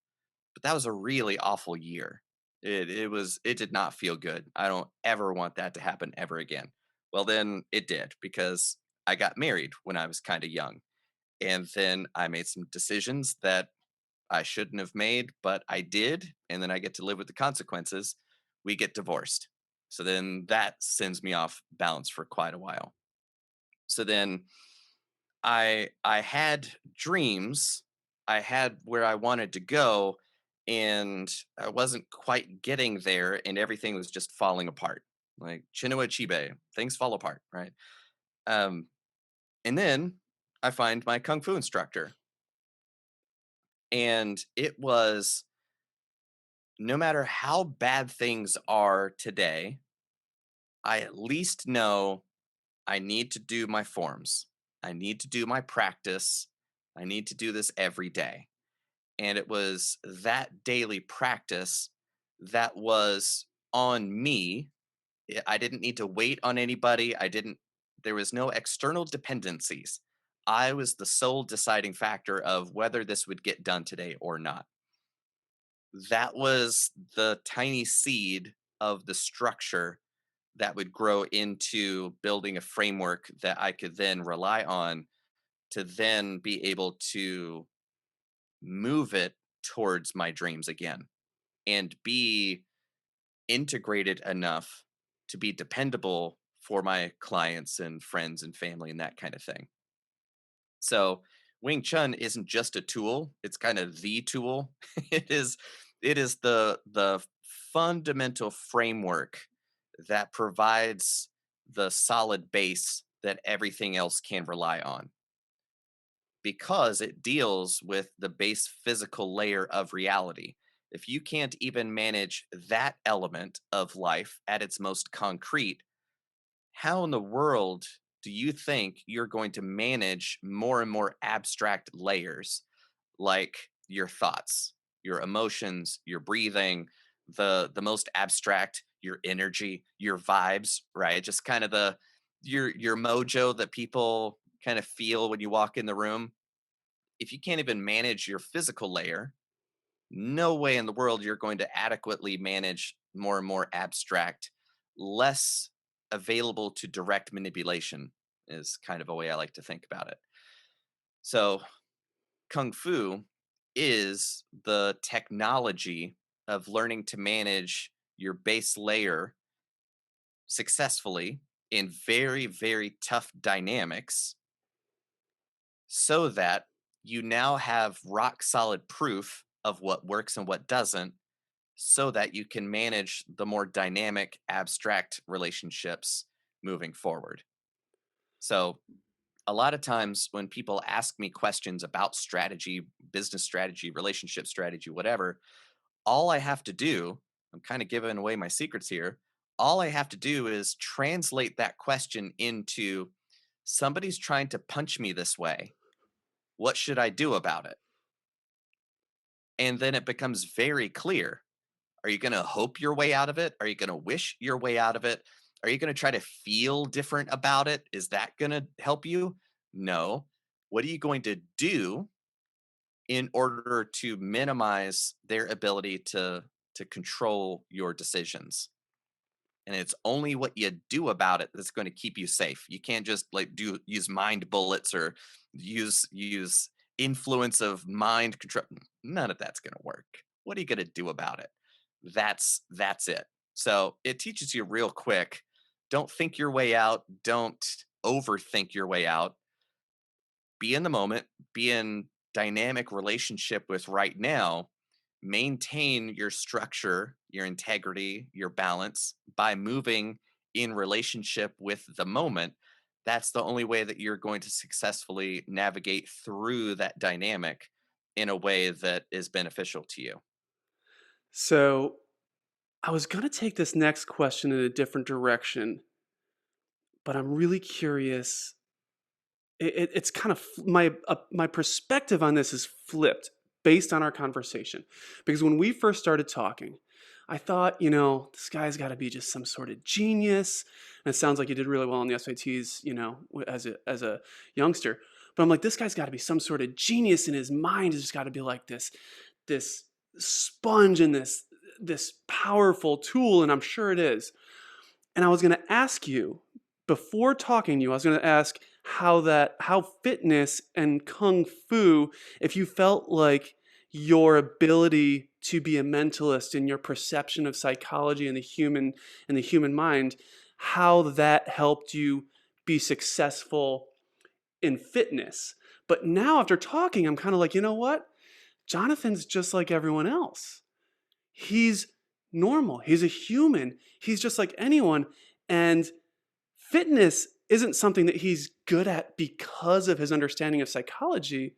But that was a really awful year. It did not feel good. I don't ever want that to happen ever again. Well, then it did because I got married when I was kind of young. And then I made some decisions that I shouldn't have made, but I did. And then I get to live with the consequences. We get divorced. So then that sends me off balance for quite a while. So then I had dreams. I had where I wanted to go, and I wasn't quite getting there, and everything was just falling apart. Like Chinua Achebe, things fall apart, right? Um, and then I find my kung fu instructor, and it was no matter how bad things are today, I at least know I need to do my forms. I need to do my practice. I need to do this every day. And it was that daily practice that was on me. I didn't need to wait on anybody. There was no external dependencies. I was the sole deciding factor of whether this would get done today or not. That was the tiny seed of the structure that would grow into building a framework that I could then rely on to then be able to move it towards my dreams again and be integrated enough to be dependable for my clients and friends and family and that kind of thing. So Wing Chun isn't just a tool, it's kind of the tool. it is it is the fundamental framework that provides the solid base that everything else can rely on because it deals with the base physical layer of reality. If you can't even manage that element of life at its most concrete, how in the world do you think you're going to manage more and more abstract layers like your thoughts, your emotions, your breathing, the most abstract, your energy, your vibes, right? Just kind of the your mojo that people kind of feel when you walk in the room. If you can't even manage your physical layer, no way in the world you're going to adequately manage more and more abstract, less available to direct manipulation, is kind of a way I like to think about it. So, Kung Fu is the technology of learning to manage your base layer successfully in very, very tough dynamics so that you now have rock solid proof of what works and what doesn't so that you can manage the more dynamic, abstract relationships moving forward. So, a lot of times when people ask me questions about strategy, business strategy, relationship strategy, whatever, all I have to do, I'm kind of giving away my secrets here. All I have to do is translate that question into somebody's trying to punch me this way. What should I do about it? And then it becomes very clear. Are you gonna hope your way out of it? Are you gonna wish your way out of it? Are you gonna try to feel different about it? Is that gonna help you? No. What are you going to do in order to minimize their ability to control your decisions? And it's only what you do about it that's going to keep you safe. You can't just like do use mind bullets or use influence of mind control. None of that's going to work. What are you going to do about it? That's it. So it teaches you real quick. Don't think your way out. Don't overthink your way out. Be in the moment. Be in dynamic relationship with right now. Maintain your structure, your integrity, your balance by moving in relationship with the moment. That's the only way that you're going to successfully navigate through that dynamic in a way that is beneficial to you. So I was going to take this next question in a different direction, but I'm really curious. It's kind of my perspective on this is flipped based on our conversation, because when we first started talking, I thought, this guy's got to be just some sort of genius, and it sounds like you did really well on the SATs, as a youngster. But I'm like, this guy's got to be some sort of genius, and his mind has just got to be like this sponge and this powerful tool, and I'm sure it is. And I was going to ask you, before talking to you, I was going to ask how fitness and kung fu, if you felt like your ability to be a mentalist and your perception of psychology and the human mind, how that helped you be successful in fitness. But now after talking, I'm kind of like, you know what? Jonathan's just like everyone else. He's normal. He's a human. He's just like anyone. And fitness isn't something that he's good at because of his understanding of psychology.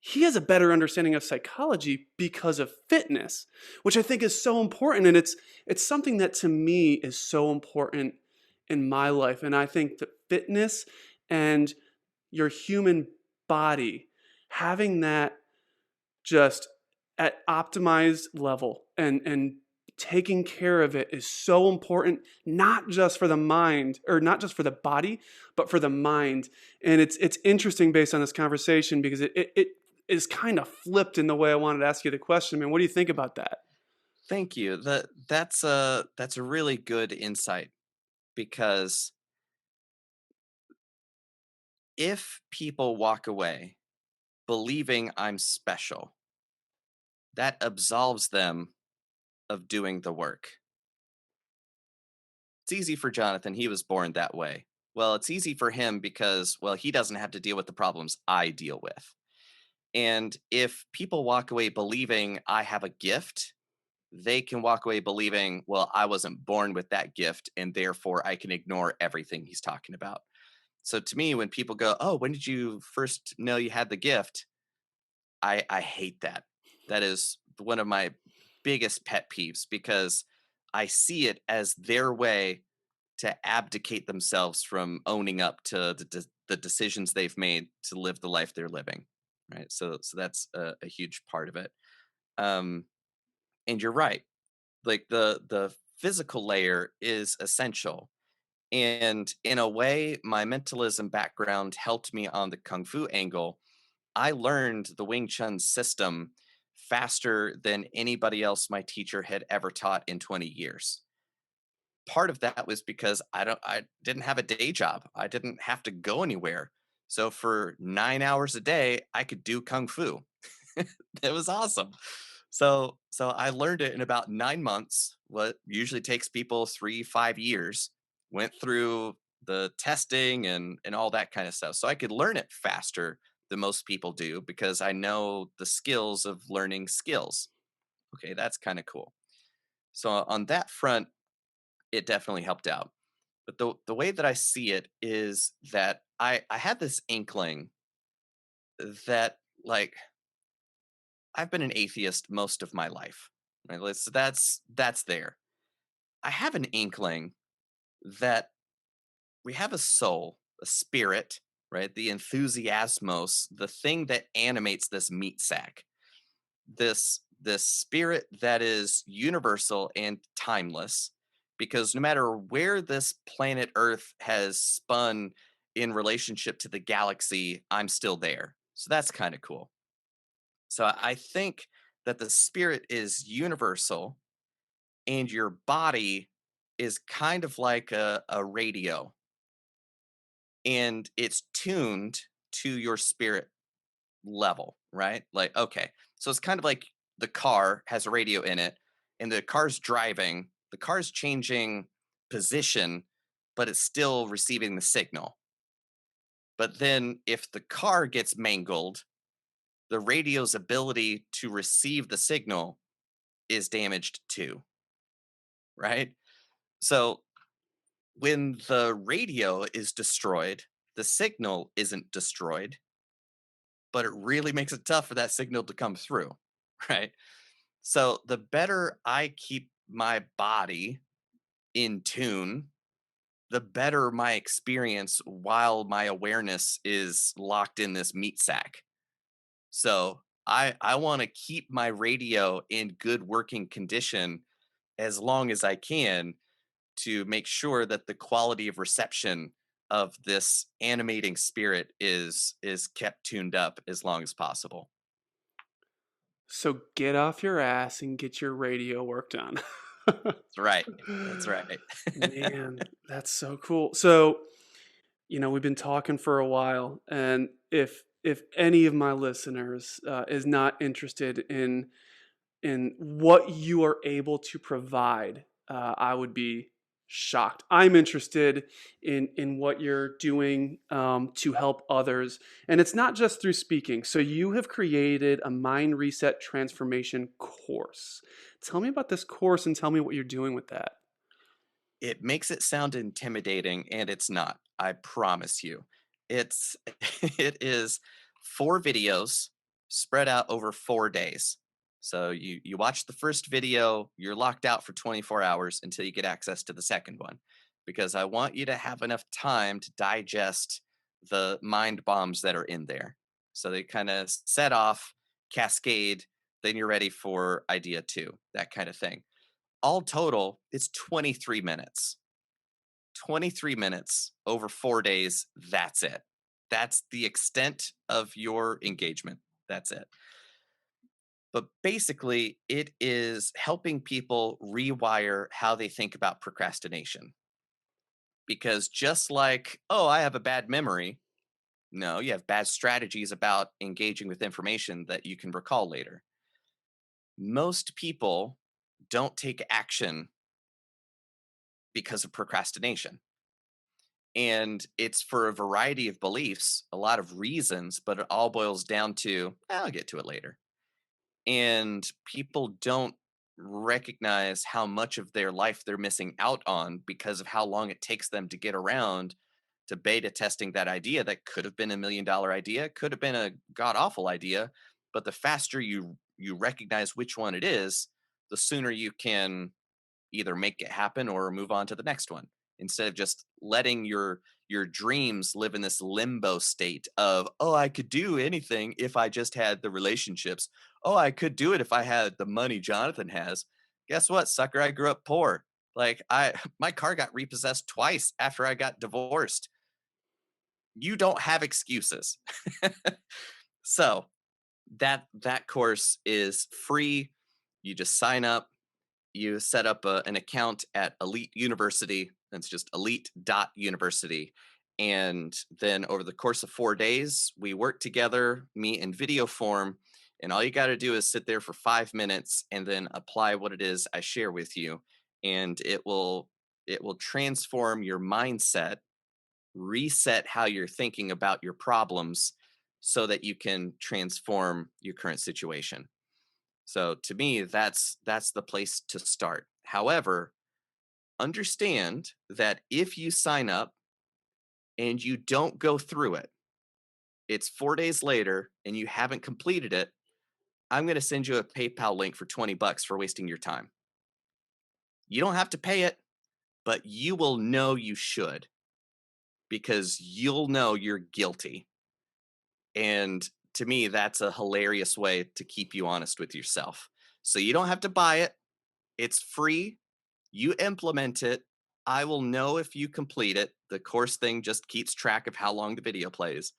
He has a better understanding of psychology because of fitness, which I think is so important. And it's something that to me is so important in my life. And I think that fitness and your human body, having that just at optimized level and taking care of it is so important, not just for the mind, or not just for the body, but for the mind. And it's interesting based on this conversation, because it is kind of flipped in the way I wanted to ask you the question. I mean, what do you think about that? Thank you. That's a really good insight because if people walk away believing I'm special, that absolves them of doing the work. It's easy for Jonathan, he was born that way. Well, it's easy for him because, well, he doesn't have to deal with the problems I deal with. And if people walk away believing I have a gift, they can walk away believing, well, I wasn't born with that gift, and therefore I can ignore everything he's talking about. So to me, when people go, oh, when did you first know you had the gift? I hate that. That is one of my biggest pet peeves because I see it as their way to abdicate themselves from owning up to the decisions they've made to live the life they're living. Right. So that's a huge part of it. Um, and you're right. Like the physical layer is essential. And in a way, my mentalism background helped me on the kung fu angle. I learned the Wing Chun system faster than anybody else my teacher had ever taught in 20 years. Part of that was because I didn't have a day job. I didn't have to go anywhere. So for 9 hours a day, I could do kung fu. It was awesome. So I learned it in about 9 months, what usually takes people 3, 5 years. Went through the testing and all that kind of stuff. So I could learn it faster than most people do because I know the skills of learning skills. Okay, that's kind of cool. So on that front, it definitely helped out. But the way that I see it is that I had this inkling that, like, I've been an atheist most of my life. Right? So that's there. I have an inkling that we have a soul, a spirit, right? The enthusiasmos, the thing that animates this meat sack. This spirit that is universal and timeless, because no matter where this planet Earth has spun in relationship to the galaxy, I'm still there. So that's kind of cool. So I think that the spirit is universal and your body is kind of like a radio, and it's tuned to your spirit. level, right? Like, okay, so it's kind of like the car has a radio in it, and the car's driving, the car's changing position, but it's still receiving the signal. But then if the car gets mangled, the radio's ability to receive the signal is damaged too, right? So when the radio is destroyed, the signal isn't destroyed, but it really makes it tough for that signal to come through, right? So the better I keep my body in tune, the better my experience while my awareness is locked in this meat sack. So I want to keep my radio in good working condition as long as I can to make sure that the quality of reception of this animating spirit is kept tuned up as long as possible. So get off your ass and get your radio work done. That's right. That's right. Man, that's so cool. So, we've been talking for a while, and if any of my listeners is not interested in what you are able to provide, I would be shocked. I'm interested in what you're doing to help others, and it's not just through speaking. So you have created a mind reset transformation course. Tell me about this course and tell me what you're doing with that. It makes it sound intimidating, and it's not. I promise you. It's it is 4 videos spread out over 4 days. So you watch the first video, you're locked out for 24 hours until you get access to the second one, because I want you to have enough time to digest the mind bombs that are in there. So they kinda set off, cascade, then you're ready for idea 2, that kind of thing. All total, it's 23 minutes. 23 minutes over 4 days, that's it. That's the extent of your engagement. That's it. But basically, it is helping people rewire how they think about procrastination. Because just like, oh, I have a bad memory, no, you have bad strategies about engaging with information that you can recall later. Most people don't take action because of procrastination. And it's for a variety of beliefs, a lot of reasons, but it all boils down to, I'll get to it later. And people don't recognize how much of their life they're missing out on because of how long it takes them to get around to beta testing that idea that could have been $1 million idea, could have been a god awful idea. But the faster you recognize which one it is, the sooner you can either make it happen or move on to the next one, instead of just letting your dreams live in this limbo state of, oh, I could do anything if I just had the relationships. Oh, I could do it if I had the money Jonathan has. Guess what, sucker? I grew up poor. Like, I my car got repossessed twice after I got divorced. You don't have excuses. So that course is free. You just sign up, you set up an account at Elite University. That's just elite.university. And then over the course of 4 days, we work together, meet in video form. And all you got to do is sit there for 5 minutes and then apply what it is I share with you. And it will transform your mindset, reset how you're thinking about your problems so that you can transform your current situation. So to me, that's the place to start. However, understand that if you sign up and you don't go through it, it's 4 days later and you haven't completed it, I'm going to send you a PayPal link for 20 bucks for wasting your time. You don't have to pay it, but you will know you should, because you'll know you're guilty. And to me, that's a hilarious way to keep you honest with yourself. So you don't have to buy it. It's free. You implement it. I will know if you complete it. The course thing just keeps track of how long the video plays.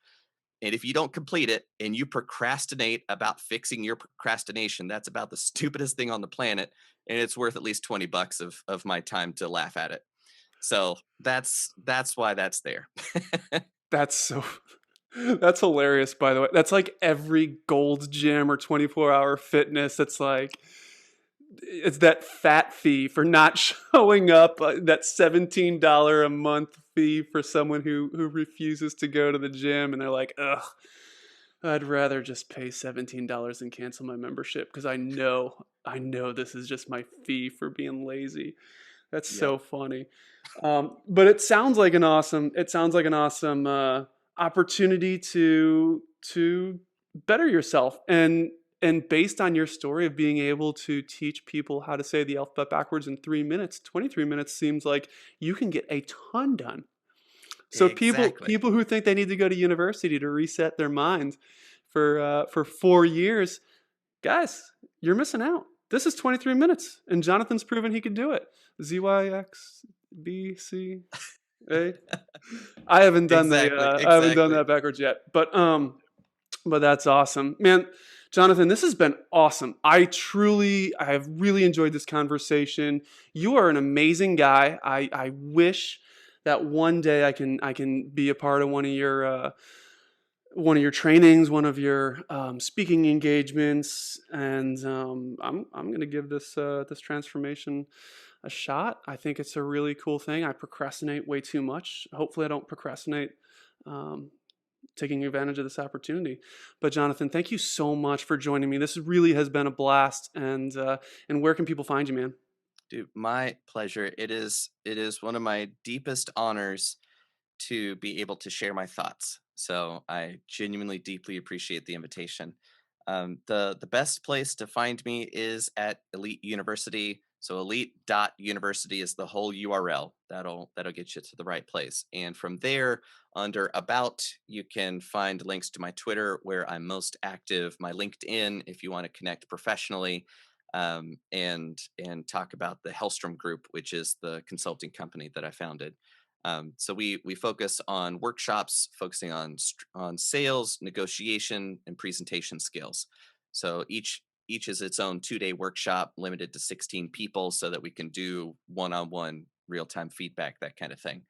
And if you don't complete it and you procrastinate about fixing your procrastination, that's about the stupidest thing on the planet. And it's worth at least 20 bucks of my time to laugh at it. So that's why that's there. That's so That's hilarious, by the way. That's like every Gold's Gym or 24-hour fitness. It's that fat fee for not showing up, that $17 a month fee for someone who refuses to go to the gym, and they're like, ugh, I'd rather just pay $17 and cancel my membership because I know this is just my fee for being lazy. That's Yep. so funny. But it sounds like an awesome opportunity to better yourself, and based on your story of being able to teach people how to say the alphabet backwards in 3 minutes, 23 minutes seems like you can get a ton done. So people Exactly. people who think they need to go to university to reset their minds for 4 years, guys, you're missing out. This is 23 minutes, and Jonathan's proven he could do it. ZYXBCA. Exactly, I haven't done exactly. that backwards yet, but that's awesome, man. Jonathan, this has been awesome. I have really enjoyed this conversation. You are an amazing guy. I wish that one day I can be a part of one of your trainings, one of your speaking engagements, and I'm going to give this transformation a shot. I think it's a really cool thing. I procrastinate way too much. Hopefully, I don't procrastinate um, taking advantage of this opportunity. But Jonathan, thank you so much for joining me. This really has been a blast. And where can people find you, man? Dude, my pleasure. It is one of my deepest honors to be able to share my thoughts. So I genuinely deeply appreciate the invitation. The best place to find me is at Elite University. So elite.university is the whole URL. That'll get you to the right place. And from there, under about, you can find links to my Twitter where I'm most active, my LinkedIn if you want to connect professionally, and talk about the Hellstrom Group, which is the consulting company that I founded. So we focus on workshops, focusing on sales, negotiation, and presentation skills. So each is its own 2-day workshop, limited to 16 people, so that we can do one-on-one real time feedback, that kind of thing.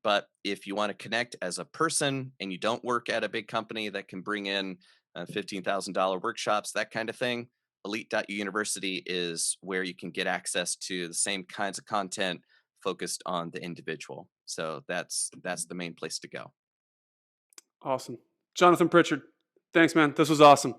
But if you want to connect as a person and you don't work at a big company that can bring in $15,000 workshops, that kind of thing, elite.university is where you can get access to the same kinds of content focused on the individual. So that's the main place to go. Awesome. Jonathan Pritchard, thanks, man. This was awesome.